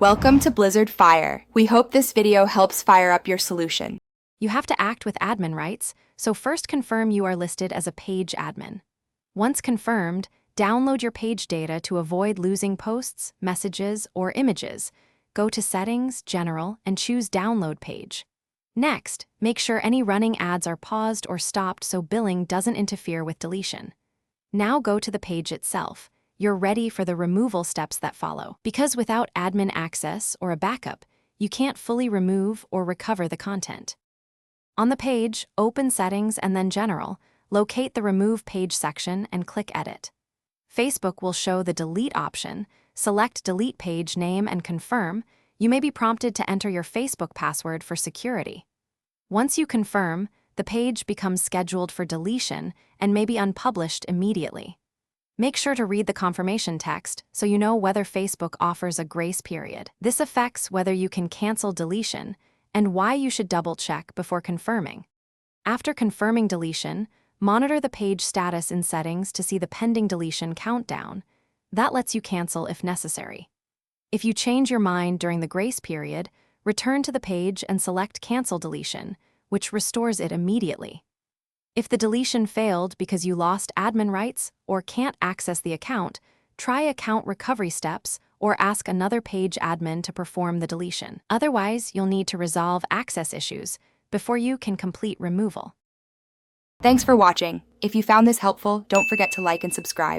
Welcome to Blizzard Fire. We hope this video helps fire up your solution. You have to act with admin rights, so first confirm you are listed as a page admin. Once confirmed, download your page data to avoid losing posts, messages, or images. Go to Settings, General, and choose Download Page. Next, make sure any running ads are paused or stopped so billing doesn't interfere with deletion. Now go to the page itself. You're ready for the removal steps that follow. Because without admin access or a backup, you can't fully remove or recover the content. On the page, open Settings and then General, locate the Remove Page section and click Edit. Facebook will show the Delete option. Select Delete Page Name and confirm. You may be prompted to enter your Facebook password for security. Once you confirm, the page becomes scheduled for deletion and may be unpublished immediately. Make sure to read the confirmation text so you know whether Facebook offers a grace period. This affects whether you can cancel deletion and why you should double-check before confirming. After confirming deletion, monitor the page status in Settings to see the pending deletion countdown. That lets you cancel if necessary. If you change your mind during the grace period, return to the page and select Cancel Deletion, which restores it immediately. If the deletion failed because you lost admin rights or can't access the account, try account recovery steps or ask another page admin to perform the deletion. Otherwise, you'll need to resolve access issues before you can complete removal. Thanks for watching. If you found this helpful, don't forget to like and subscribe.